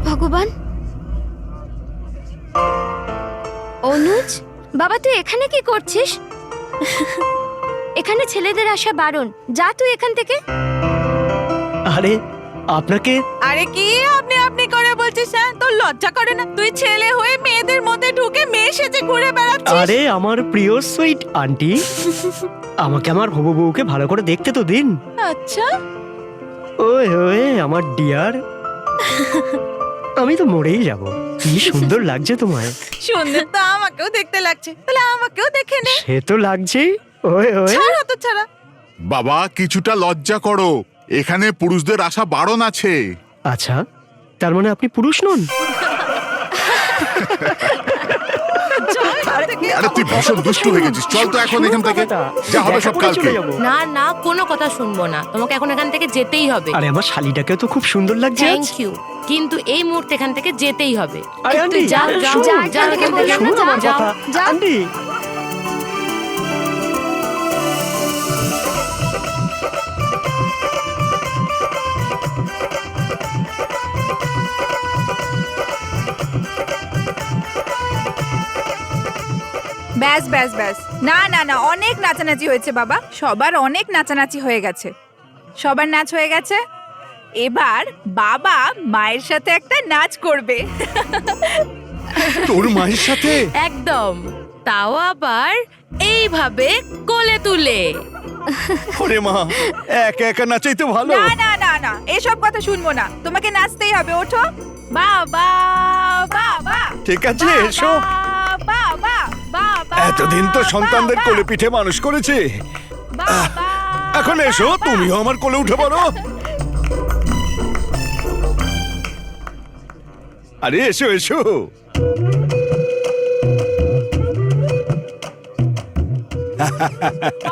ভগবান, অনুজ বাবা তুই এখানে কি করছিস? এখানে ছেলেদের আসা বারণ, যা তুই এখান থেকে। আরে আপনাকে আরে কি আপনি আপনি করে বলছিস? হ্যাঁ, তোর লজ্জা করে না? তুই ছেলে হয়ে মেয়েদের মধ্যে ঢুকে মেয়ে সেজে ঘুরে বেড়াচ্ছিস। আরে আমার প্রিয় সুইট আন্টি, আমাকে আমার হবু বউকে ভালো করে দেখতে তো দিন। আচ্ছা, ওই ওই আমার ডিয়ার, আমি তো মরেই যাব। কি সুন্দর লাগছে তোমায়। সুন্দর তো আমাকেও দেখতে লাগছে, তাহলে আমাকেও দেখে নে। সে তো লাগছে। ওই ওই ছাড়া তো ছাড়া। বাবা কিছুটা লজ্জা করো, এখানে পুরুষদের আসা বারণ আছে। আচ্ছা, তার মানে আপনি পুরুষ নন? আরে তুই ভীষণ দুষ্টু হয়ে গেছিস, চল তো এখন এখান থেকে, যা হবে সব কালকে। না না, কোনো কথা শুনবো না, তোমাকে এখন এখান থেকে যেতেই হবে। আরে আমার শালিটাকেও তো খুব সুন্দর লাগছে। থ্যাংক ইউ, কিন্তু এই মুহূর্তে এখান থেকে যেতেই হবে। আরে আন্টি, তুই যাও যাও শুনুন, যাও এখান থেকে, শুনুন আমার যাও। কথা। আন্টি ব্যাস ব্যাস ব্যাস, না না না, অনেক নাচানাচি হয়েছে বাবা, সবার অনেক নাচানাচি হয়ে গেছে, সবার নাচ হয়ে গেছে। এবার বাবা মায়ের সাথে একটা নাচ করবে। তোর মায়ের সাথে? একদম, তাও আবার এইভাবে কোলে তুলে। ওরে মা, একা একা নাচাই তো ভালো। না না না না, এসব কথা শুনবো না, তোমাকে নাচতেই হবে, ওঠো। বাবা বাবা, ঠিক আছে, এসো। বাবা বাবা, এতদিন তো সন্তানদের কোলে পিঠে মানুষ করেছে, এখন এসো তুমিও আমার কোলে উঠে পড়ো। আরে এসো এসো।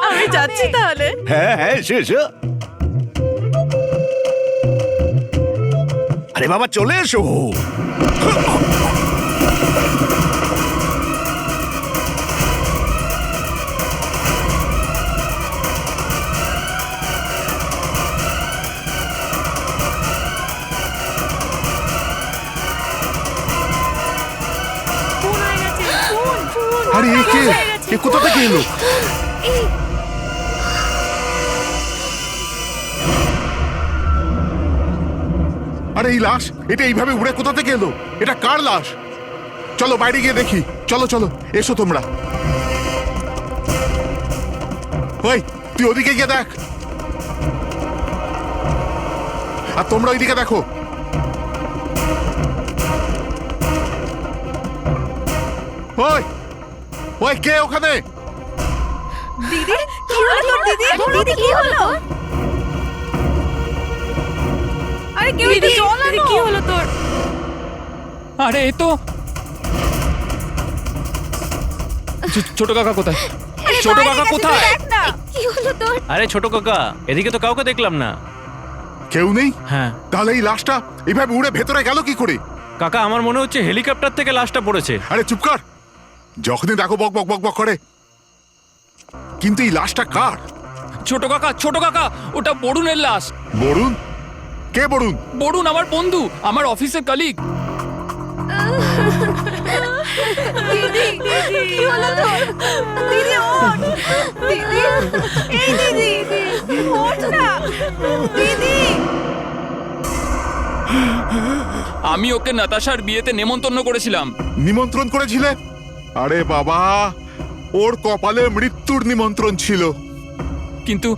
আমি যাচ্ছি তাহলে। হ্যাঁ হ্যাঁ, এসো এসো। আরে বাবা চলে এসো। আরে এ কে? এ কোথা থেকে এলো? আরে এই লাশ, এটা এইভাবে উড়ে কোথা থেকে এলো? এটা কার লাশ? চলো বাইরে গিয়ে দেখি, চলো চলো, এসো তোমরা। ওই তুই ওদিকে গিয়ে দেখ, আর তোমরা ওইদিকে দেখো। ওই ওই কে ওখানে? দিদি কি হলো তোর? দিদি দিদি কি হলো? আরে কেউ একটু জল আনো। কি হলো তোর? আরে এ তো ছোট কাকা কোথায়? ছোট কাকা কোথায়? দেখ না। কি হলো তোর? আরে ছোট কাকা, এদিকে তো কাউকে দেখলাম না। কেউ নেই? হ্যাঁ তাহলে এই লাশটা এইভাবে উড়ে ভেতরে গেল কি করে? কাকা, আমার মনে হচ্ছে হেলিকপ্টার থেকে লাশটা পড়েছে। আরে চুপ কর, যখনই দেখো বক বক বক বক করে। কিন্তু এই লাশটা কার? ছোট কাকা, ওটা বরুণের লাশ। বরুণ? কে বরুণ? বরুণ আমার বন্ধু, আমার অফিসের কলিগ। দিদি কি হলো তোর? দিদি ওঠ, দিদি, এই দিদি, ওঠ না, দিদি। আমি ওকে নাতাশার বিয়েতে নেমন্তন্ন করেছিলাম। নিমন্ত্রণ করেছিলে? আরে বাবা, ওর কপালে মৃত্যুর নিমন্ত্রণ ছিল। কিন্তু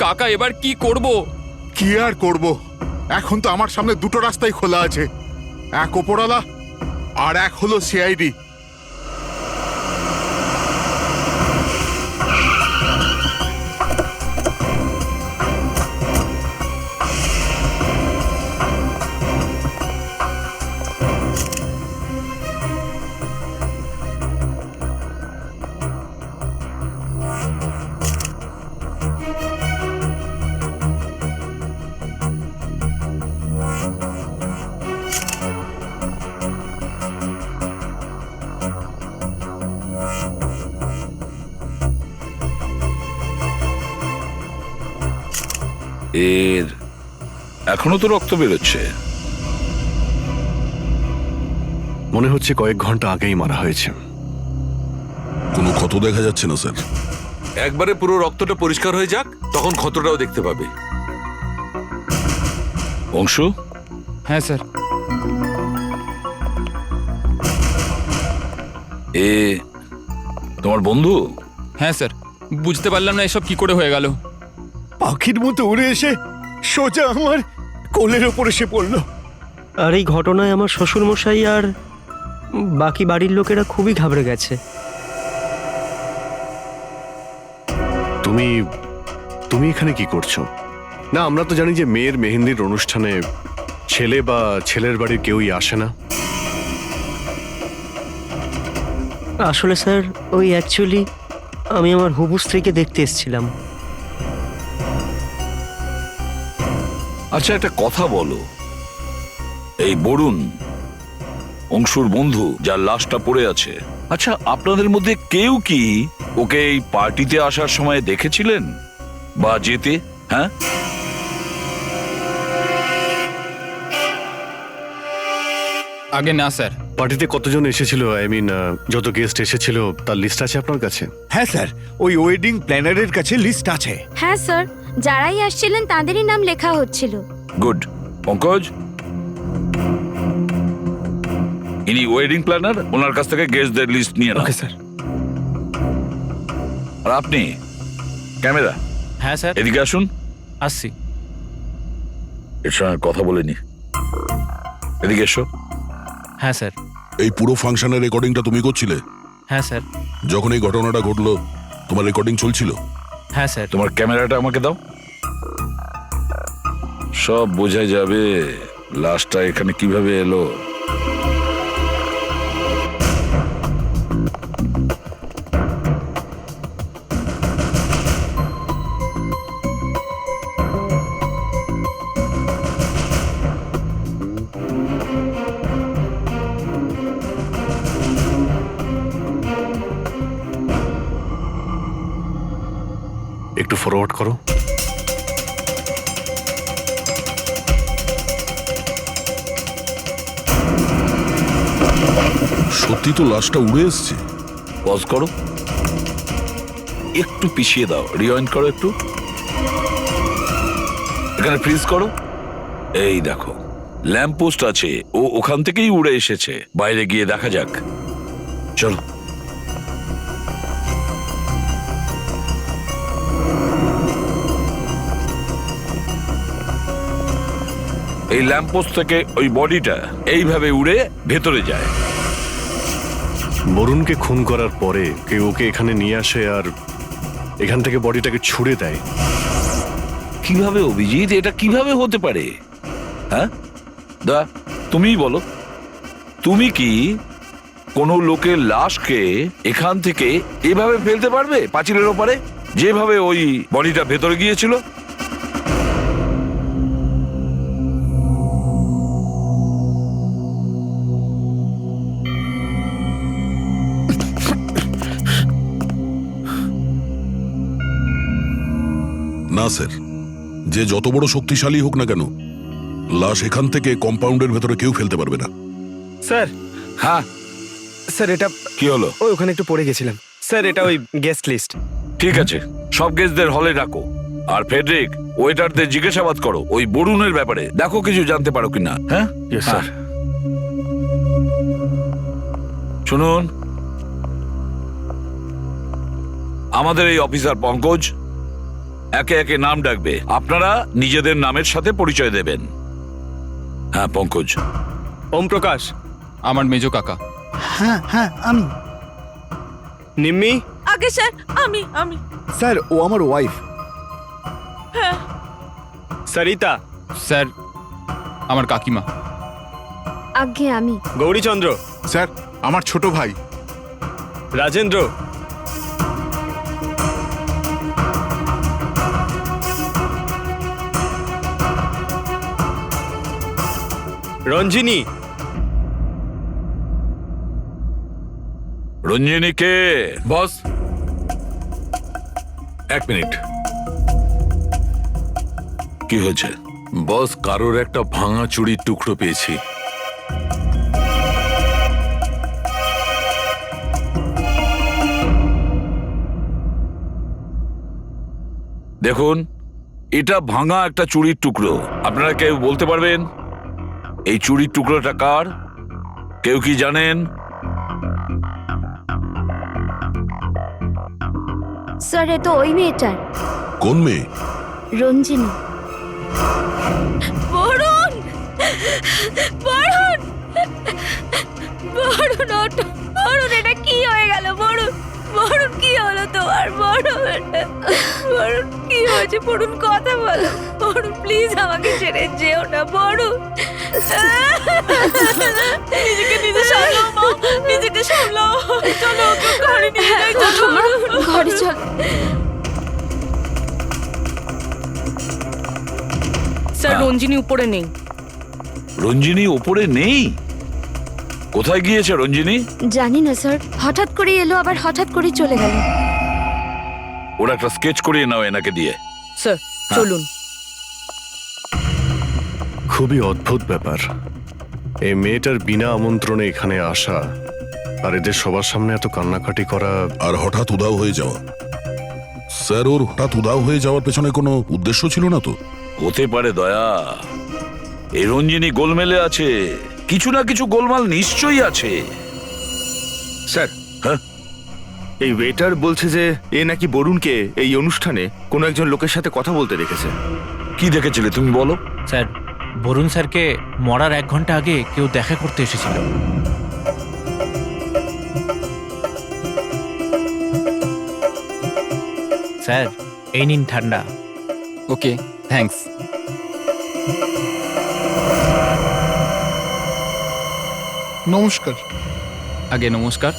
কাকা এবার কি করব? কি আর করব, এখন তো আমার সামনে দুটো রাস্তাই খোলা আছে, এক ওপরওয়ালা আর এক হলো সিআইডি। এর এখনো তো রক্ত বেরোচ্ছে। মনে হচ্ছে কয়েক ঘন্টা আগেই মারা হয়েছে। কোনো ক্ষত দেখা যাচ্ছে না স্যার। একবারে পুরো রক্তটা পরিষ্কার হয়ে যাক, তখন ক্ষতটাও দেখতে পাবে। অংশু, হ্যাঁ স্যার। এ তোমার বন্ধু? হ্যাঁ স্যার, বুঝতে পারলাম না এসব কি করে হয়ে গেল। পাখির মতো উড়ে এসে সোজা আমার কোলের ওপর এসে পড়লো। আর এই ঘটনায় আমার শ্বশুরমশাই আর বাকি বাড়ির লোকেরা খুবই ঘাবড়ে গেছে। তুমি তুমি এখানে কি করছো? না, আমরা তো জানি যে মেয়ের মেহেন্দির অনুষ্ঠানে ছেলে বা ছেলের বাড়ির কেউই আসে না। আসলে স্যার, ওই অ্যাকচুয়ালি আমি আমার হবু স্ত্রীকে দেখতে এসেছিলাম। আচ্ছা, একটা কথা বলো, এই বরুণ অংশুর বন্ধু যার লাশটা পড়ে আছে, আচ্ছা আপনাদের মধ্যে কেউ কি ওকে এই পার্টিতে আসার সময় দেখেছিলেন বা যেতে? হ্যাঁ, আগে না স্যার। পার্টিতে কতজন এসেছিল, আই মিন যত গেস্ট এসেছিল তার লিস্ট আছে আপনার কাছে? হ্যাঁ স্যার, ওই ওয়েডিং প্ল্যানারের কাছে লিস্ট আছে। হ্যাঁ স্যার, যারাই আসছিলেন তাদেরই নাম লেখা হচ্ছিল। গুড। পঙ্কজ, ইনি ওয়েডিং প্ল্যানার, ওনার কাছ থেকে গেস্টদের লিস্ট নিয়ে নাও। Okay sir. আর আপনি ক্যামেরা, হ্যাঁ স্যার, এদিকে আসুন। আসছি। এর সঙ্গে কথা বলিনি, এদিকে এসো। হ্যাঁ স্যার। এই পুরো ফাংশনের রেকর্ডিংটা তুমি করছিলে? হ্যাঁ স্যার। যখন এই ঘটনাটা ঘটলো তোমার রেকর্ডিং চলছিল? হ্যাঁ স্যার। তোমার ক্যামেরাটা আমাকে দাও, সব বোঝা যাবে লাশটা এখানে কিভাবে এলো। একটু ফরওয়ার্ড করো। সত্যি তো লাশটা উড়ে এসছে। পজ করো, একটু পিছিয়ে দাও, রিওয়াইন্ড করো একটু, এখানে ফ্রিজ করো। এই দেখো ল্যাম্প পোস্ট আছে, ও ওখান থেকেই উড়ে এসেছে। বাইরে গিয়ে দেখা যাক, চলো। এই ল্যাম্পপোস্ট থেকে ওই বডিটা এইভাবে উড়ে ভেতরে যায়। বরুণকে খুন করার পরে কেউ ওকে এখানে নিয়ে আসে আর এখান থেকে বডিটাকে ছুড়ে দেয়। কিভাবে অভিজিৎ, এটা কিভাবে হতে পারে? হ্যাঁ দা, তুমিই বলো, তুমি কি কোনো লোকের লাশকে এখান থেকে এভাবে ফেলতে পারবে পাঁচিলের ওপারে, যেভাবে ওই বডিটা ভেতরে গিয়েছিল? না স্যার, যে যত বড় শক্তিশালী হোক না কেন, লাশ এখান থেকে কম্পাউন্ডের ভেতরে কেউ ফেলতে পারবে না। স্যার। হ্যাঁ, স্যার এটা কি হলো? ওই ওখানে একটু পড়ে গেছিলাম স্যার। এটা ওই গেস্ট লিস্ট। ঠিক আছে, সব গেস্টদের হলে ডাকো। আর ফেডরিক, ওয়েটারদের জিজ্ঞাসাবাদ করো ওই বরুণের ব্যাপারে, দেখো কিছু জানতে পারো কিনা। হ্যাঁ স্যার। শুনুন, আমাদের এই অফিসার পঙ্কজ একে একে নাম ডাকবে, আপনারা নিজেদের নামের সাথে পরিচয় দেবেন। হ্যাঁ পঙ্কজ। ওম প্রকাশ। আমার মেজো কাকা। হ্যাঁ আমি। নিম্মি। আগে স্যার আমি স্যার ও আমার ওয়াইফ। সরিতা। স্যার আমার কাকিমা। আগে আমি। গৌরীচন্দ্র। স্যার আমার ছোট ভাই। রাজেন্দ্র। রঞ্জিনী। রঞ্জিনীকে বস, এক মিনিট। কি হয়েছে? বস, কারোর একটা ভাঙা চুড়ির টুকরো পেয়েছি। দেখুন, এটা ভাঙা একটা চুড়ির টুকরো। আপনারা কেউ বলতে পারবেন এই চুড়ির টুকরোটা কার? কেউ কি জানেন? স্যার এ তো ওই মেয়েটার, কোন মেয়ে? রঞ্জিনী। বরুণ বরুণ বরুণ ওঠো, বরুণ এটা কি হয়ে গেল? বরুণ বরুণ কি হলো তোমার? বরুণ কি হয়েছে? বরুণ কথা বলো। বরুণ প্লিজ আমাকে ছেড়ে যেও না। বরুণ নিজেকে নিজে সামলাও মা, নিজেকে সামলাও। চলো ওকে ঘরে নিয়ে যাই। ওঠো মা, ঘরে চল। স্যার রঞ্জিনী উপরে নেই। রঞ্জিনী ওপরে নেই? কোথায় গিয়েছে রঞ্জিনী? জানি না স্যার, হঠাৎ করে এলো আবার হঠাৎ করে চলে গেল। ওরা একটা স্কেচ করিয়ে নাও এনাকে দিয়ে। স্যার চলুন। খুবই অদ্ভুত ব্যাপার, এই মেয়েটার বিনা আমন্ত্রণে এখানে আসা আর এদের সবার সামনে এত কান্নাকাটি করা। আর হঠাৎ উধাও হয়ে যাওয়া। স্যার, ওর হঠাৎ উধাও হয়ে যাওয়ার পেছনে কোনো উদ্দেশ্য ছিল না তো? হতে পারে দয়া, এই রঞ্জিনী গোলমেলে আছে, কিছু না কিছু গোলমাল নিশ্চয়ই আছে। স্যার, হ্যাঁ? এই ওয়েটার বলছে যে এ নাকি বরুণকে এই অনুষ্ঠানে কোনো একজন লোকের সাথে কথা বলতে দেখেছে। কি দেখেছিলে তুমি বলো? স্যার, বরুণ স্যারকে মরার 1 ঘন্টা আগে কেউ দেখা করতে এসেছিল। স্যার এই নিন ঠান্ডা। Okay thanks. নমস্কার। আগে নমস্কার।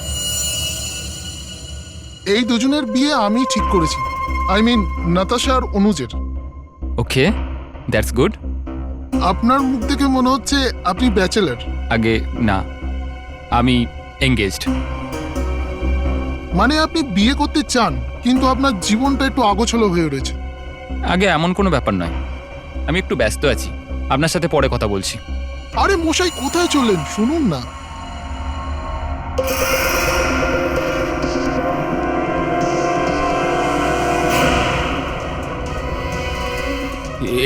এই দুজনের বিয়ে আমি ঠিক করেছি, আই মিন নাতাশা আর অনুজের। Okay that's good. আপনার মুখ দেখে মনে হচ্ছে আপনি ব্যাচেলার। আগে না, আমি এঙ্গেজড। মানে আপনি বিয়ে করতে চান, কিন্তু আপনার জীবনটা একটু আগোছালো হয়ে রয়েছে। আগে এমন কোনো ব্যাপার নয়, আমি একটু ব্যস্ত আছি, আপনার সাথে পরে কথা বলছি। আরে মশাই, কোথায় চললেন? শুনুন না।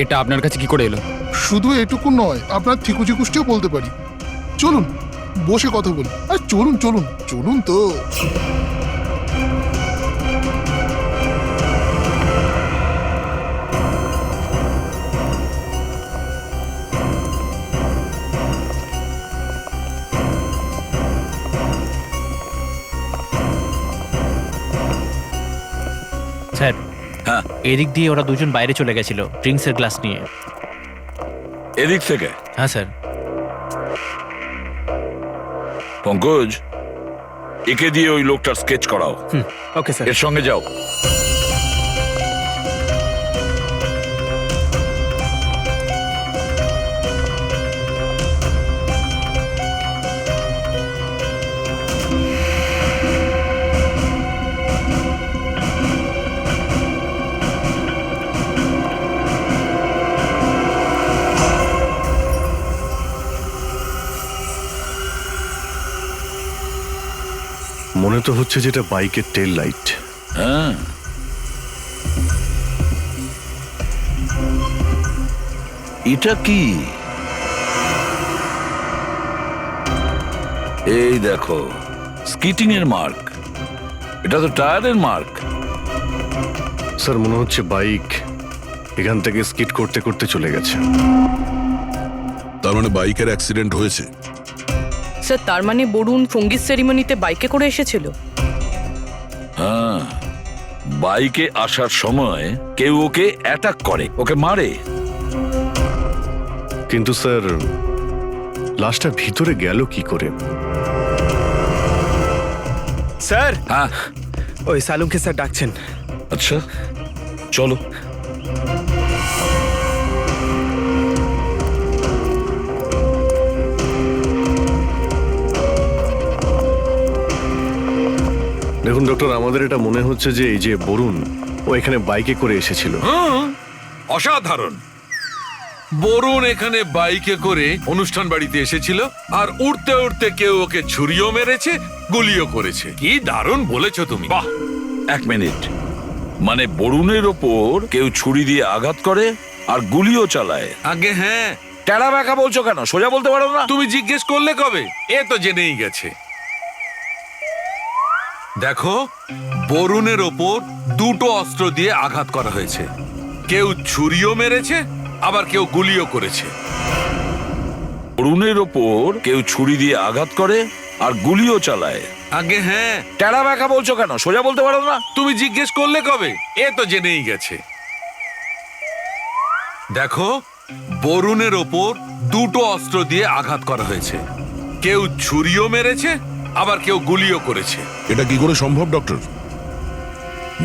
এটা আপনার কাছে কি করে এলো? শুধু এটুকু নয়, আপনার ঠিকুজি কুষ্টিও বলতে পারি। চলুন বসে কথা বলি। আর চলুন চলুন চলুন তো। স্যার হ্যাঁ, এদিক দিয়ে ওরা দুজন বাইরে চলে গেছিল ড্রিঙ্কসের গ্লাস নিয়ে। এদিক থেকে? হ্যাঁ স্যার। পঙ্কজ, একে দিয়ে ওই লোকটার স্কেচ করাও। Okay sir. এর সঙ্গে যাও। তো হচ্ছে যেটা বাইকের টেল লাইট। হ্যাঁ, এটা কি? এই দেখো, স্কিটিং এর মার্ক। এটা তো টায়ারের মার্ক। স্যার মনে হচ্ছে বাইক এখান থেকে স্কিট করতে করতে চলে গেছে। তার মানে বাইকের অ্যাক্সিডেন্ট হয়েছে। স্যার তার মানে বরুণ সঙ্গীত সেরিমনিতে বাইকে করে এসেছিল? হ্যাঁ, বাইকে আসার সময় কেউ ওকে অ্যাটাক করে, ওকে মারে। কিন্তু স্যার লাশটা ভিতরে গেল কি করে? স্যার, হ্যাঁ, ওই সালুমকে স্যার ডাকছেন। আচ্ছা চলো। দেখুন ডক্টর, আমাদের এটা মনে হচ্ছে যে এই যে বরুণ ও এখানে বাইকে করে এসেছিল। অসাধারণ। বরুণ এখানে বাইকে করে অনুষ্ঠান বাড়িতে এসেছিল, আর উড়তে উড়তে কেউ ওকে ছুরিও মেরেছে, গুলিও করেছে। কি দারুণ বলেছো তুমি। বাহ, এক মিনিট, মানে বরুণের ওপর কেউ ছুরি দিয়ে আঘাত করে আর গুলিও চালায়? আগে হ্যাঁ। টেরা ব্যাকা বলছো কেন? সোজা বলতে পারো না? তুমি জিজ্ঞেস করলে কবে? এ তো জেনেই গেছে। দেখো, বরুণের ওপর দুটো অস্ত্র দিয়ে আঘাত করা হয়েছে। কেউ ছুরিও মেরেছে, আবার কেউ গুলিও করেছে। বরুণের ওপর কেউ ছুরি দিয়ে আঘাত করে আর গুলিও চালায়? আগে হ্যাঁ। টেরা ব্যাকা বলছো কেন? সোজা বলতে পারো না? তুমি জিজ্ঞেস করলে কবে? এ তো জেনেই গেছে। দেখো, বরুণের ওপর দুটো অস্ত্র দিয়ে আঘাত করা হয়েছে। কেউ ছুরিও মেরেছে, আবার কেউ গুলিও করেছে। এটা কি করে সম্ভব ডক্টর?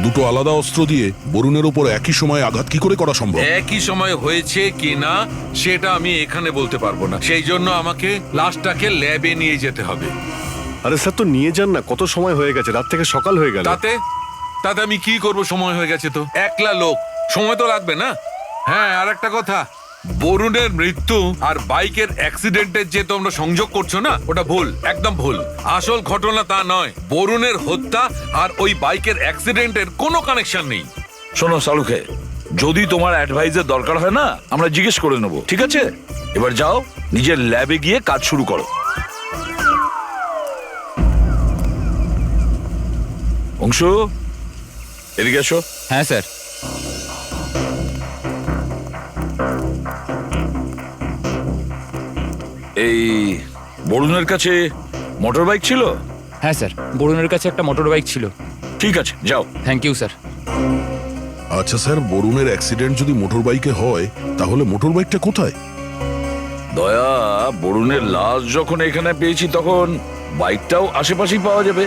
দুটো আলাদা অস্ত্র দিয়ে বরুণের উপর একই সময় আঘাত কি করে করা সম্ভব? একই সময় হয়েছে কি না সেটা আমি এখানে বলতে পারবো না। সেই জন্য আমাকে লাশটাকে ল্যাবে নিয়ে যেতে হবে। আরে স্যার তো নিয়ে যান না, কত সময় হয়ে গেছে, রাত থেকে সকাল হয়ে গেল। তাতে তাতে আমি কি করব? সময় হয়ে গেছে তো। একলা লোক, সময় তো লাগবে না? হ্যাঁ, আর একটা কথা, বরুণের মৃত্যু আর বাইকের অ্যাক্সিডেন্টের যে তোমরা সংযোগ করছো না, ওটা ভুল, একদম ভুল। আসল ঘটনা তা নয়। বরুণের হত্যা আর ওই বাইকের অ্যাক্সিডেন্টের কোনো কানেকশন নেই। শোনো সালুকে, যদি তোমার অ্যাডভাইসের দরকার হয় না, আমরা জিজ্ঞেস করে নেবো, ঠিক আছে? এবার যাও, নিজের ল্যাবে গিয়ে কাজ শুরু করো। অংশু, এদিকে এসো। হ্যাঁ স্যার। এই বরুণের কাছে মোটর বাইক ছিল? হ্যাঁ স্যার, বরুণের কাছে একটা মোটর বাইক ছিল। ঠিক আছে, যাও। Thank you sir. আচ্ছা স্যার, বরুণের অ্যাক্সিডেন্ট যদি মোটর বাইকে হয় তাহলে মোটর বাইকটা কোথায়? দয়া, বরুণের লাশ যখন এখানে পেয়েছি তখন বাইকটাও আশেপাশেই পাওয়া যাবে।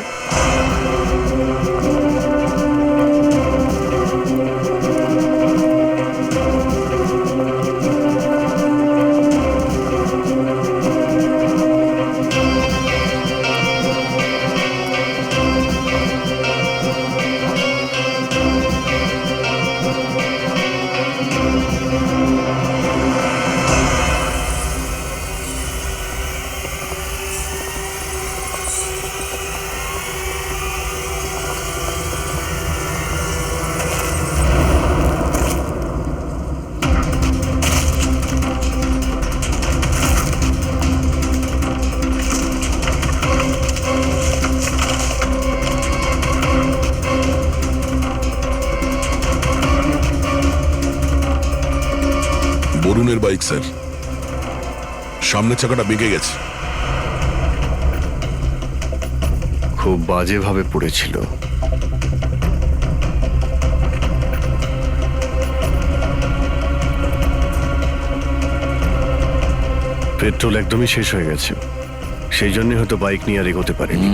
বরুণের বাইক স্যার, সামনের চাকাটা বেঁকে গেছে। খুব বাজেভাবে পড়েছিল। পেট্রোল একদমই শেষ হয়ে গেছে, সেই জন্য হয়তো বাইক নিয়ে আর এগোতে পারেনি।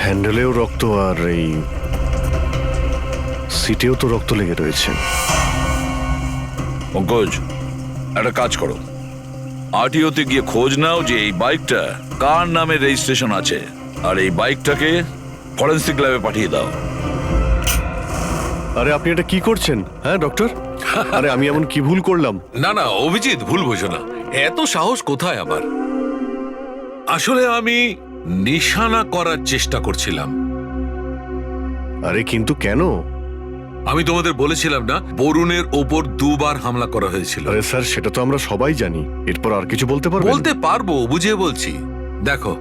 হ্যান্ডেলেও রক্ত, আর এই সিটেও তো রক্ত লেগে রয়েছে। পঙ্কজ, একটা কাজ করো, আরটিওতে গিয়ে খোঁজ নাও যে এই বাইকটা কার নামে রেজিস্ট্রেশন আছে, আর এই বাইকটাকে ফরেন্সিক ল্যাবে পাঠিয়ে দাও। আরে আপনি এটা কি করছেন? হ্যাঁ ডক্টর, আরে আমি এমন কি ভুল করলাম? না না অভিজিৎ, ভুল বোঝো না। এত সাহস কোথায় আবার? আসলে আমি নিশানা করার চেষ্টা করছিলাম। আরে কিন্তু কেন? আমি তোমাদের বলেছিলাম না বরুণের ওপর 2 বার হামলা করা হয়েছিল। আরে স্যার, সেটা তো আমরা সবাই জানি। এরপর আর কিছু বলতে পারবেন? বলতে পারবো, বুঝিয়ে বলছি। দেখো,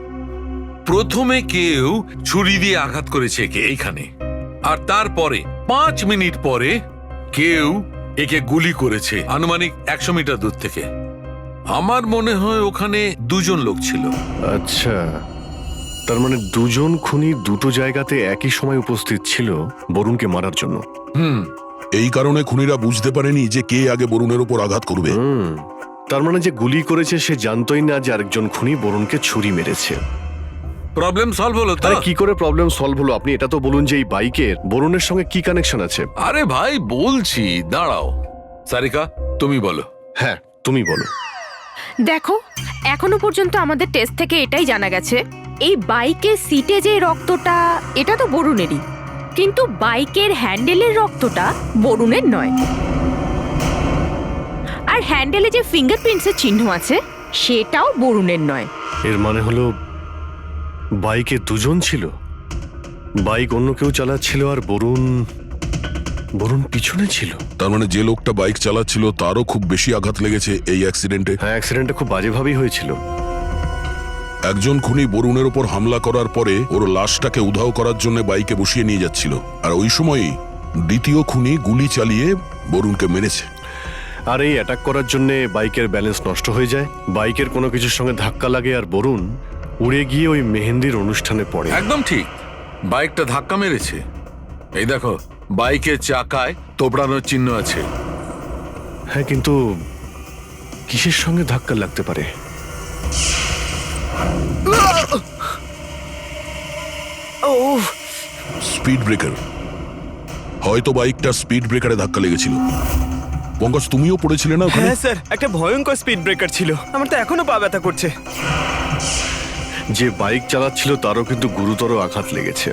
প্রথমে কেউ ছুরি দিয়ে আঘাত করেছে একে এইখানে, আর তারপরে 5 মিনিট পরে কেউ একে গুলি করেছে আনুমানিক 100 মিটার দূর থেকে। আমার মনে হয় ওখানে 2 জন লোক ছিল। আচ্ছা, তার মানে 2 জন খুনি দুটো জায়গাতে একই সময় উপস্থিত ছিল বরুণকে মারার জন্য। এই কারণে খুনিরা বুঝতে পারেনি যে কে আগে বরুণের উপর আঘাত করবে। তার মানে যে গুলি করেছে সে জানতোই না যে আরেকজন খুনি বরুণকে ছুরি মেরেছে। প্রবলেম সলভ হলো তো? আরে কি করে প্রবলেম সলভ হলো? আপনি এটা তো বলুন যে এই বাইকের বরুণের সঙ্গে কি কানেকশন আছে? আরে ভাই বলছি, দাঁড়াও। সারিকা, তুমি বলো। হ্যাঁ, তুমি বলো। দেখো, এখনো পর্যন্ত আমাদের টেস্ট থেকে এটাই জানা গেছে, এই বাইকের সিটে যে রক্তটা এটা তো বরুণেরই, কিন্তু বাইকের হ্যান্ডেলের রক্তটা বরুণের নয়। আর হ্যান্ডেলে যে ফিঙ্গারপ্রিন্টসের চিহ্ন আছে সেটাও বরুণের নয়। এর মানে হলো বাইকে 2 জন ছিল, বাইক অন্য কেউ চালাচ্ছিল আর বরুণ পিছনে ছিল। তার মানে যে লোকটা বাইক চালাচ্ছিল তারও খুব বেশি আঘাত লেগেছে এই অ্যাক্সিডেন্টে। হ্যাঁ, অ্যাক্সিডেন্টটা খুব বাজেভাবেই হয়েছিল। একজন খুনি বরুণের উপর হামলা করার পরে ওর লাশটাকে উধাও করার জন্য বাইকে বসিয়ে নিয়ে যাচ্ছিল, আর ওই সময়ই দ্বিতীয় খুনি গুলি চালিয়ে বরুণকে মেরেছে। আর এই অ্যাটাক করার জন্য বাইকের ব্যালেন্স নষ্ট হয়ে যায়, বাইকের কোনো কিছুর সঙ্গে ধাক্কা লাগে আর বরুণ উড়ে গিয়ে ওই মেহেন্দির অনুষ্ঠানে পড়ে। একদম ঠিক, বাইকটা ধাক্কা মেরেছে। এই দেখো, বাইকের চাকায় তোবড়ানোর চিহ্ন আছে। হ্যাঁ, কিন্তু কিসের সঙ্গে ধাক্কা লাগতে পারে? স্পিড ব্রেকার, হয়তো বাইকটা স্পিড ব্রেকারে ধাক্কা লেগেছিল। পঙ্কজ, তুমিও পড়েছিলে না ওখানে? হ্যাঁ স্যার, একটা ভয়ঙ্কর স্পিড ব্রেকার ছিল, আমার তো এখনো পা ব্যথা করছে। যে বাইক চালাচ্ছিল তারও কিন্তু গুরুতর আঘাত লেগেছে।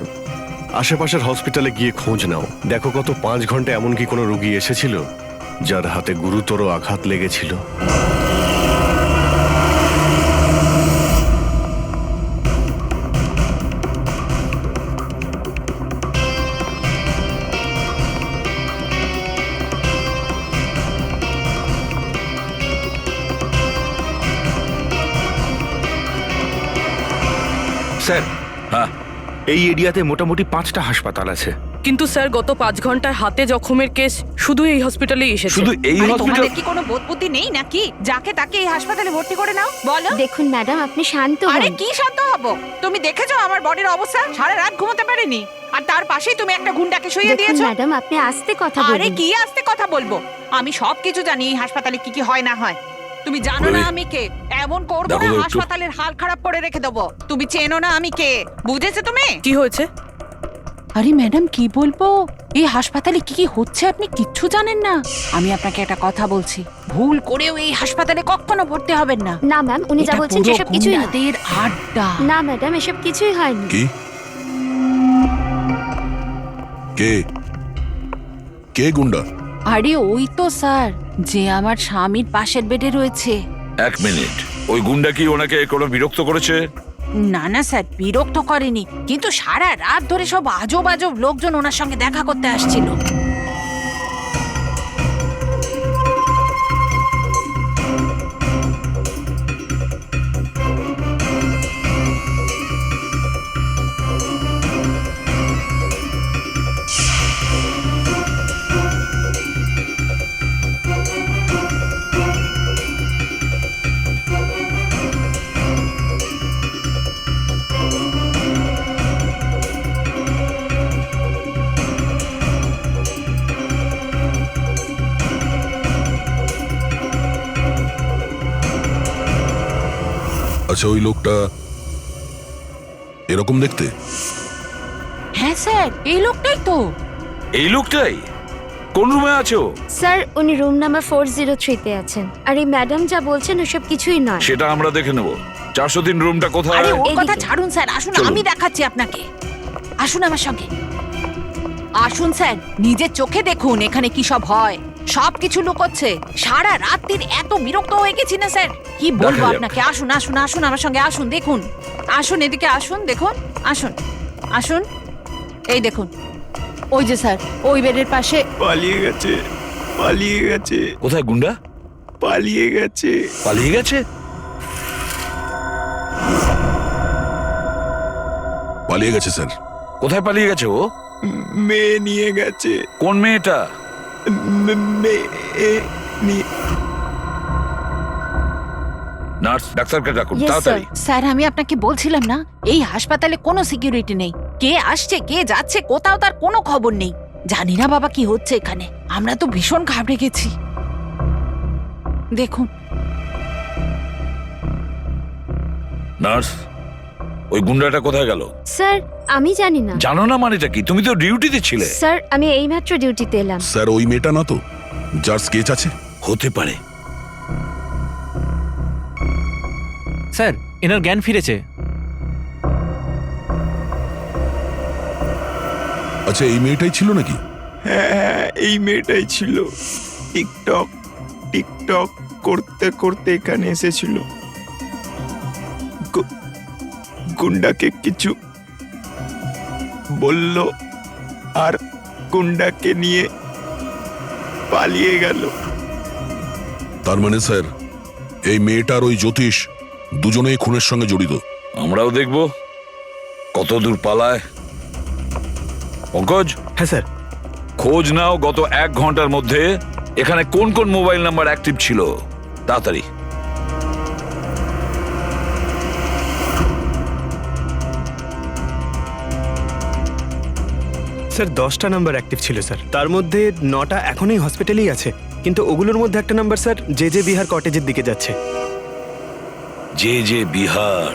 আশেপাশের হসপিটালে গিয়ে খোঁজ নাও, দেখো গত 5 ঘন্টা এমন কি কোনো রোগী এসেছিল যার হাতে গুরুতর আঘাত লেগেছিল। স্যার, হ্যাঁ, এই এরিয়াতে মোটামুটি 5টা হাসপাতাল আছে। কিন্তু স্যার গত 5 ঘন্টায় হাতে জখমের কেস শুধু এই হসপিটালেই এসেছে। শুধু এই হসপিটাল? তোমাদের কি কোনো বোধবুদ্ধি নেই নাকি? যাকে তাকে এই হাসপাতালে ভর্তি করে নাও, বলো। দেখুন ম্যাডাম, আপনি শান্ত আরে হন। কি শান্ত হব? তুমি দেখেছো আমার বডির অবস্থা? সারা রাত ঘুমোতে পারিনি, আর তার পাশেই তুমি একটা গুন্ডাকে শুইয়ে দেখুন দিয়েছো। ম্যাডাম, আপনি আস্তে কথা আরে বলুন। কি আস্তে কথা বলবো? আমি সবকিছু জানি এই হাসপাতালে কি কি হয় না হয়। তুমি জানো না আমি কে? এমন করবো দেখো না তো একটু। হাসপাতালের হাল খারাপ করে রেখে দেবো। তুমি চেনো না আমি কে, বুঝেছো তুমি? কি হয়েছে? আরে ম্যাডাম, কি বলবো, এই হাসপাতালে কি কি হচ্ছে আপনি কিচ্ছু জানেন না। আমি আপনাকে একটা কথা বলছি, ভুল করেও এই হাসপাতালে কখনো ভর্তি হবেন না। না ম্যাম, উনি যা এটা বলছেন পুরো সেসব কিছুই না। গুন্ডাদের আড্ডা। না ম্যাডাম, এসব কিছুই হয়নি। কি? কে কে গুন্ডা? আরে ওই তো স্যার, যে আমার স্বামীর পাশের বেডে রয়েছে। 1 মিনিট, ওই গুন্ডা কি ওনাকে কোনো বিরক্ত করেছে? না না স্যার, বিরক্ত করেনি, কিন্তু সারা রাত ধরে সব আজব আজব লোকজন ওনার সঙ্গে দেখা করতে আসছিল। আচ্ছা, ওই লোকটা এরকম দেখতে? হ্যাঁ স্যার, এই লোকটাই তো। এই লোকটাই? কোন রুমে আছো? স্যার, উনি রুম নাম্বার 403 তে আছেন। আর এই ম্যাডাম যা বলছেন ওসব কিছুই নয়। সেটা আমরা দেখে নেব। 403 রুমটা কোথায়? আরে ওর কথা এদিকে। ছাড়ুন স্যার, আসুন চলুন। আমি দেখাচ্ছি আপনাকে। আসুন আমার সঙ্গে, আসুন স্যার, নিজের চোখে দেখুন এখানে কি সব হয়। সবকিছু লুকোচ্ছে। সারা রাত্রির এত বিরক্ত হয়ে গেছি না স্যার, কি বলবো দেখা যাক। আপনাকে। আসুন আসুন আসুন আমার সঙ্গে আসুন, দেখুন আসুন, এদিকে আসুন, দেখুন আসুন আসুন, এই দেখুন ওই যে স্যার ওই বেডের পাশে। পালিয়ে গেছে, পালিয়ে গেছে, কোথায় গুন্ডা? পালিয়ে গেছে। পালিয়ে গেছে? পালিয়ে গেছে স্যার। কোথায় পালিয়ে গেছে ও? মেয়ে নিয়ে গেছে। কোন মেয়েটা? মেয়ে নিয়ে। নার্স, ডাক্তারকে ডাকুন Yes, তাড়াতাড়ি। স্যার আমি আপনাকে বলছিলাম না, এই হাসপাতালে কোনো সিকিউরিটি নেই। কে আসছে কে যাচ্ছে কোথাও তার কোনো খবর নেই। জানি না বাবা কি হচ্ছে এখানে, আমরা তো ভীষণ ঘাবড়ে গেছি। দেখুন নার্স, ওই গুন্ডাটা কোথায় গেল? স্যার আমি জানি না। জানো না মানেটা কি? তুমি তো ডিউটিতে ছিলে। স্যার আমি এইমাত্র ডিউটিতে এলাম। স্যার ওই মেয়েটা না তো, যার স্কেচ আছে? হতে পারে। স্যার এনার জ্ঞান ফিরেছে। আচ্ছা এই মেয়েটাই ছিল নাকি? হ্যাঁ এই মেয়েটাই ছিল। টিকটক টিকটক করতে করতে এখানে এসেছিল। গুন্ডাকে কিছু বলল আর গুন্ডাকে নিয়ে পালিয়ে গেল। তার মানে স্যার এই মেয়েটার ওই জ্যোতিষ দুজনেই খুনের সঙ্গে জড়িত। আমরাও দেখব কত দূর পালায়। পঙ্কজ, হ্যাঁ স্যার। খোঁজ নাও গত 1 ঘন্টার মধ্যে এখানে কোন কোন মোবাইল নাম্বার অ্যাক্টিভ ছিল। তাড়াতাড়ি। স্যার 10টা নাম্বার অ্যাক্টিভ ছিল স্যার, তার মধ্যে 9টা এখনই হসপিটালেই আছে, কিন্তু ওগুলোর মধ্যে একটা নাম্বার স্যার জে বিহার কটেজের দিকে যাচ্ছে। যে বিহার।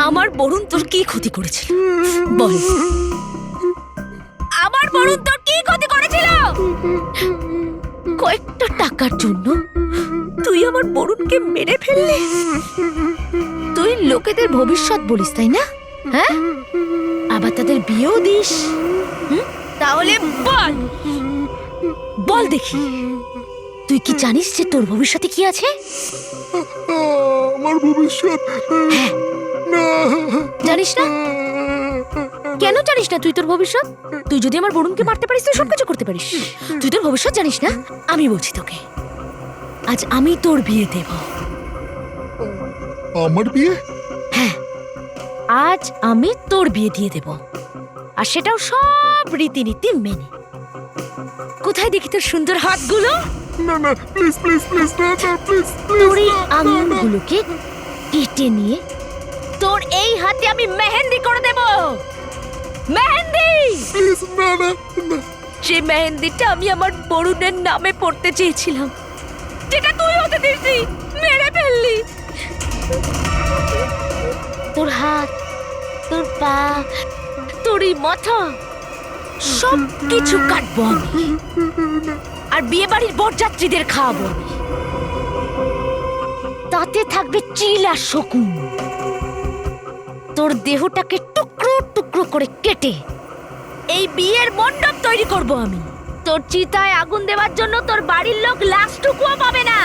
আমার বরুণ তোর কি ক্ষতি করেছিল বল? আমার বরুণ তোর কি ক্ষতি করেছিল? কয়েকটা টাকার জন্য তুই আমার বরুণকে মেরে ফেললি। তুই লোকেদের ভবিষ্যৎ বলিস তাই না? হ্যাঁ, আবার তাদের বিয়েও দিস। তাহলে বল বল দেখি, তুই কি জানিস যে তোর ভবিষ্যতে কি আছে? আমার ভবিষ্যৎ হ্যাঁ, জানিস না? কেন জানিস না তুই তোর ভবিষ্যৎ? তুই যদি আমার বরুণকে মারতে পারিস তুই সবকিছু করতে পারিস। তুই তোর ভবিষ্যৎ জানিস না? আমি বলছি তোকে, আজ আমি তোর বিয়ে দেব। আমার বিয়ে? হ্যাঁ, আজ আমি তোর বিয়ে দিয়ে দেব, আর সেটাও সব রীতিনীতি মেনে। কোথায় দেখি তোর সুন্দর হাতগুলো? না না প্লিজ প্লিজ প্লিজ, না না প্লিজ তোর এই আঙুলগুলোকে কেটে নিয়ে তোর এই হাতে আমি মেহেন্দি করে দেব। মেহেন্দি, প্লিজ, না না না। যে মেহেন্দিটা আমি আমার বরুণের নামে পড়তে চেয়েছিলাম, যেটা তুই হতে দিসনি, মেরে ফেললি। তোর হাত, তোর পা, তোর এই মাথা সব কিছু কাটবো আমি, আর বিয়ে বাড়ির বরযাত্রীদের খাওয়াবো আমি। তাতে থাকবে চিল আর শকুন। তোর দেহটাকে টুকরো টুকরো করে কেটে এই বিয়ের মণ্ডপ তৈরি করব আমি। তোর চিতায় আগুন দেওয়ার জন্য তোর বাড়ির লোক লাশটুকুও পাবে না।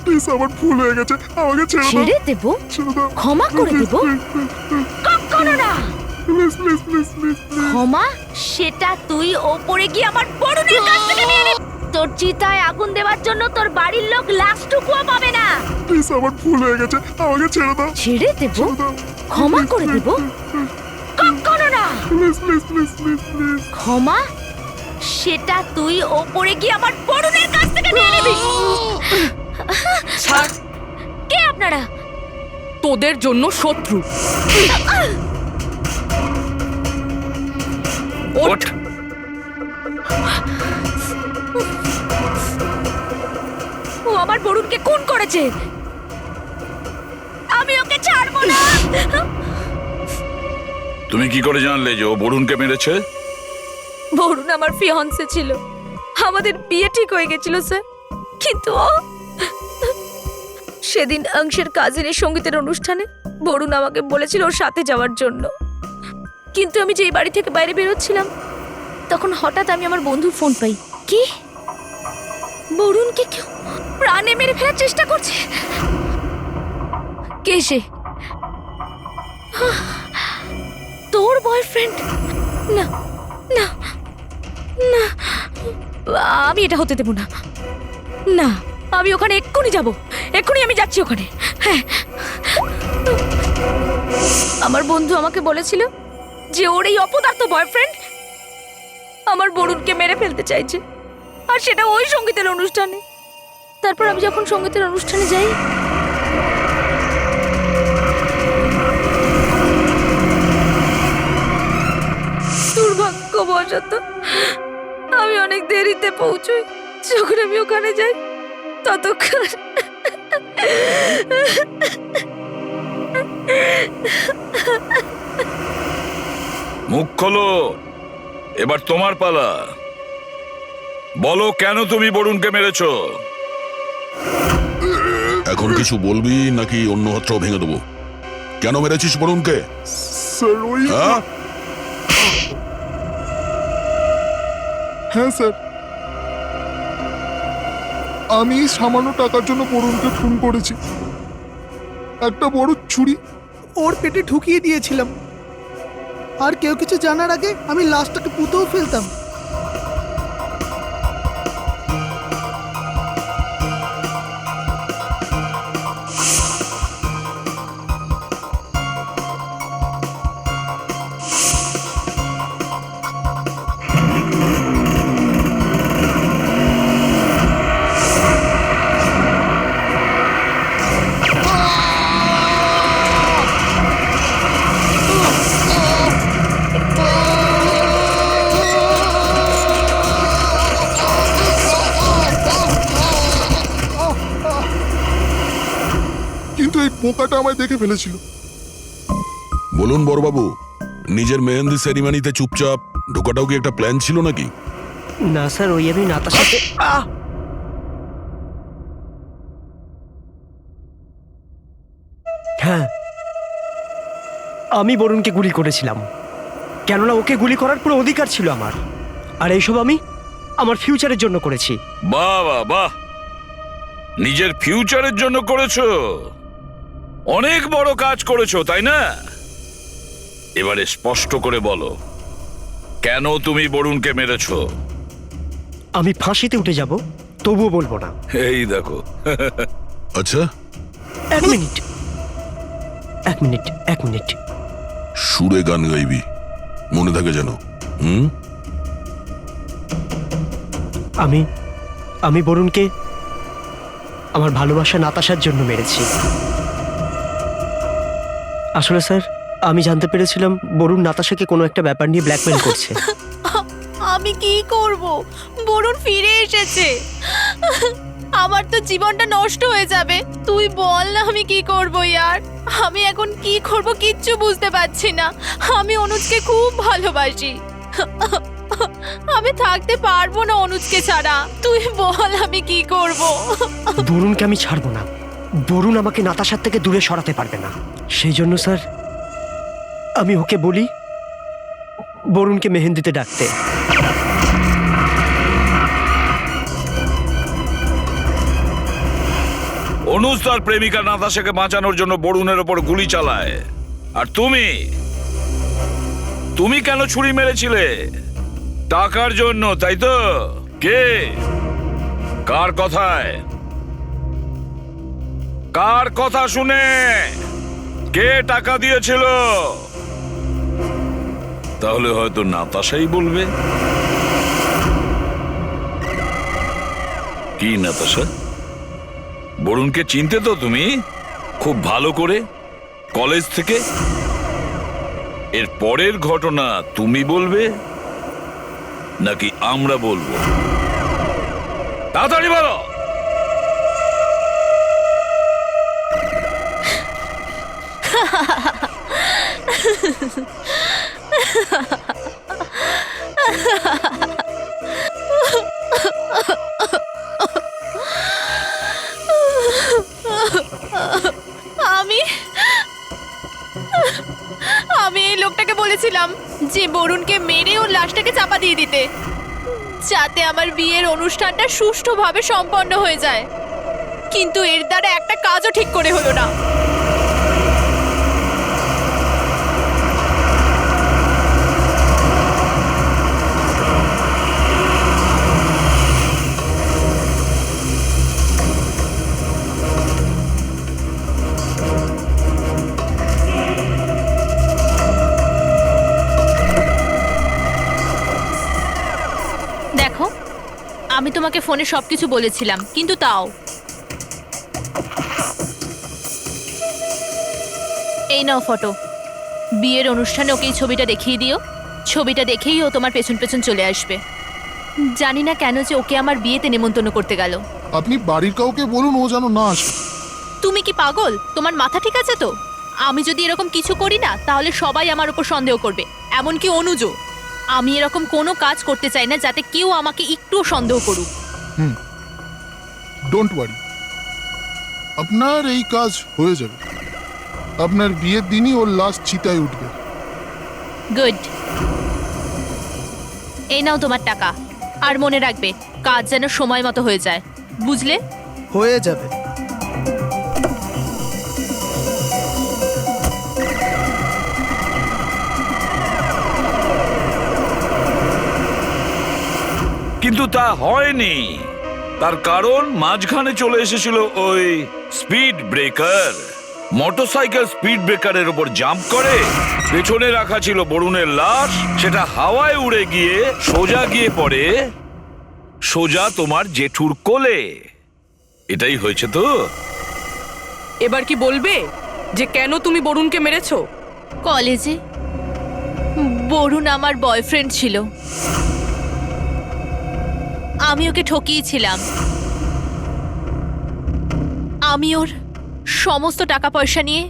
প্লিজ আমার ভুল হয়ে গেছে, আমাকে ছেড়ে দাও। ছেড়ে দেব? ছেড়ে দাও। ক্ষমা করে দেব? কখনো না। Please please please please. ক্ষমা সেটা তুই ওপরে গিয়ে আমার বরুণের কাছ থেকে নিয়ে নিবি। তোর চিতায় আগুন দেওয়ার জন্য তোর বাড়ির লোক লাশটুকুও পাবে না। প্লিজ আমার ভুল হয়ে গেছে, আমাকে ছেড়ে দাও। ছেড়ে দেব? ছেড়ে দাও। ক্ষমা করে দেব? কখনো না। Please please please please please. ক্ষমা সেটা তুই ওপরে গিয়ে আমার বরুণের কাছ থেকে নিয়ে নিবি। ছাড়, কে আপনারা? তোদের জন্য শত্রু। ওঠ। ও আমার বরুণকে খুন করেছে, আমি ওকে ছাড়বো না। তুমি কি করে জানলে যে ও বরুণকে মেরেছে? বরুণ আমার ফিয়ান্সে ছিল, আমাদের বিয়ে ঠিক হয়ে গেছিল স্যার, কিন্তু সেদিন অংশের কাজিনের সঙ্গীতের অনুষ্ঠানে বরুণ আমাকে বলেছিল ওর সাথে যাওয়ার জন্য। কিন্তু আমি যেই বাড়ি থেকে বাইরে বেরোচ্ছিলাম তখন হঠাৎ আমি আমার বন্ধুর ফোন পাই। কি বরুণকে কেউ প্রাণে মেরে ফেলার চেষ্টা করছে? কে সে? তোর বয়ফ্রেন্ড? না না না, আমি এটা হতে দেব না। না, আমি ওখানে এক্ষুনি যাব, এক্ষুনি আমি যাচ্ছি ওখানে। হ্যাঁ, আমার বন্ধু আমাকে বলেছিল যে ওর এই অপদার্থ বয়ফ্রেন্ড আমার বরুণকে মেরে ফেলতে চাইছে, আর সেটা ওই সঙ্গীতের অনুষ্ঠানে। তারপর আমি যখন সঙ্গীতের অনুষ্ঠানে যাই, দুর্ভাগ্যবশত আমি অনেক দেরিতে পৌঁছই। যখন আমি ওখানে যাই ততক্ষণ মুখ খোলো, এবার তোমার পালা। বলো কেন তুমি বরুণকে মেরেছো? এখন কিছু বলবি নাকি অন্য হাতটাও ভেঙে দেবো? কেন মেরেছিস বরুণকে? স্যার ওই হ্যাঁ স্যার, আমি সামান্য টাকার জন্য বরুণকে খুন করেছি। একটা বড় ছুরি ওর পেটে ঢুকিয়ে দিয়েছিলাম, আর কেউ কিছু জানার আগে আমি লাশটাকে পুঁতেও ফেলতাম। কিন্তু এই বোকাটা আমায় দেখে ফেলেছিল। বলুন বড়বাবু, নিজের মেহেন্দি সেরিমানিতে চুপচাপ ঢোকাটাও কি একটা প্ল্যান ছিল নাকি? না স্যার, ওই আমি নাতাশাকে হ্যাঁ, আমি বরুণকে গুলি করেছিলাম, কেননা ওকে গুলি করার পুরো অধিকার ছিল আমার। আর এইসব আমি আমার ফিউচারের জন্য করেছি। বাহ বাহ বাহ, নিজের ফিউচারের জন্য করেছো, অনেক বড় কাজ করেছো, তাই না? এবারে স্পষ্ট করে বলো, কেন তুমি বরুণকে মেরেছো? আমি ফাঁসিতে উঠে যাব, তবুও বলবো না। এই দেখো। আচ্ছা, এক মিনিট এক মিনিট এক মিনিট সুরে গান গাইবি, মনে থাকে যেন। আমি বরুণকে আমার ভালোবাসা নাতাশার জন্য মেরেছি। আসলে স্যার, আমি জানতে পেরেছিলাম বরুণ নাতাশাকে কোনো একটা ব্যাপার নিয়ে ব্ল্যাকমেল করছে। আমি কি করব? বরুণ ফিরে এসেছে, আমার তো জীবনটা নষ্ট হয়ে যাবে। তুই বল না আমি কি করব ইয়ার? আমি এখন কি করব কিচ্ছু বুঝতে পারছি না। আমি অনুজকে খুব ভালোবাসি, আমি থাকতে পারবো না অনুজকে ছাড়া। তুই বল আমি কি করব? বরুণকে আমি ছাড়বো না, বরুণ আমাকে নাতাশার থেকে দূরে সরাতে পারবে না। সেই জন্য স্যার, আমি ওকে বলি বরুণকে মেহেন্দিতে ডাকতে। অনুজ তার প্রেমিকা নাতাশাকে বাঁচানোর জন্য বরুণের ওপর গুলি চালায়, আর তুমি কেন ছুরি মেরেছিলে? টাকার জন্য, তাই তো? কে, কার কথায়, কার কথা শুনে, কে টাকা দিয়েছিল? তাহলে হয়তো নাতাশাই বলবে। কি নাতাশা, বরুণকে চিনতে তো তুমি খুব ভালো করে, কলেজ থেকে? এর পরের ঘটনা তুমি বলবে নাকি আমরা বলবো? তাড়াতাড়ি বলো। বরুণকে মেরে ওর লাশটাকে চাপা দিয়ে দিতে, যাতে আমার বিয়ের অনুষ্ঠানটা সুষ্ঠুভাবে সম্পন্ন হয়ে যায়। কিন্তু এর দ্বারা একটা কাজও ঠিক করে হলো না। দেখো, আমি তোমাকে ফোনে সবকিছু বলেছিলাম, কিন্তু তাও এই নাও ফটো। বিয়ের অনুষ্ঠানে ওকে এই ছবিটা দেখিয়ে দিও। ছবিটা দেখেই ও তোমার পেছন পেছন চলে আসবে। জানি না কেন যে ওকে আমার বিয়েতে নেমন্তন্ন করতে গেল। আপনি বাড়ির কাউকে বলুন ও যেন না আসে। তুমি কি পাগল? তোমার মাথা ঠিক আছে তো? আমি যদি এরকম কিছু করি না, তাহলে সবাই আমার উপর সন্দেহ করবে, এমনকি অনুজও। আমি এরকম কোনো কাজ করতে চাই না যাতে কেউ আমাকে একটুও সন্দেহ করুক। ডোন্ট ওয়ারি, আপনার এই কাজ হয়ে যাবে। আপনার বিয়ের দিনই ওর লাশ চিতায় উঠবে। গুড। এই নাও তোমার টাকা। আর মনে রাখবে, কাজ যেন সময় মতো হয়ে যায়, বুঝলে? হয়ে যাবে। কিন্তু তা হয়নি। তার কারণ মাঝখানে চলে এসেছিল ওই স্পিড ব্রেকার। মোটরসাইকেল স্পিড ব্রেকারের উপর জাম্প করে পেছনে রাখা ছিল বরুণের লাশ, সেটা হাওয়ায় উড়ে গিয়ে সোজা গিয়ে পড়ে সোজা তোমার জেঠুর কোলে। এটাই হয়েছে তো? এবার কি বলবে যে কেন তুমি বরুণকে মেরেছো? কলেজে বরুণ আমার বয়ফ্রেন্ড ছিল। আমি ওকে ঠকিয়েছিলাম। আমি ওর সমস্ত টাকা পয়সা নিয়ে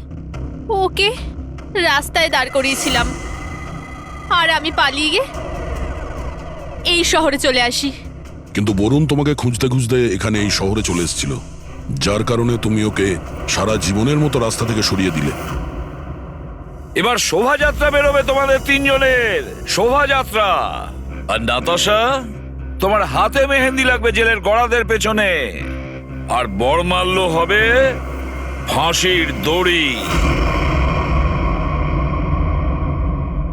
ওকে রাস্তায় দাঁড় করিয়েছিলাম, আর আমি পালিয়ে গিয়ে এই শহরে চলে আসি। কিন্তু বরুণ তোমাকে খুঁজতে খুঁজতে এখানে এই শহরে চলে এসেছিল, যার কারণে তুমি ওকে সারা জীবনের মতো রাস্তা থেকে সরিয়ে দিলে। এবার শোভাযাত্রা বেরোবে তোমাদের তিনজনের, শোভাযাত্রা। আর নাতাশা, তোমার হাতে মেহেন্দি লাগবে জেলের গড়াদের পেছনে, আর বরমাল্য হবে ফাঁসির দড়ি।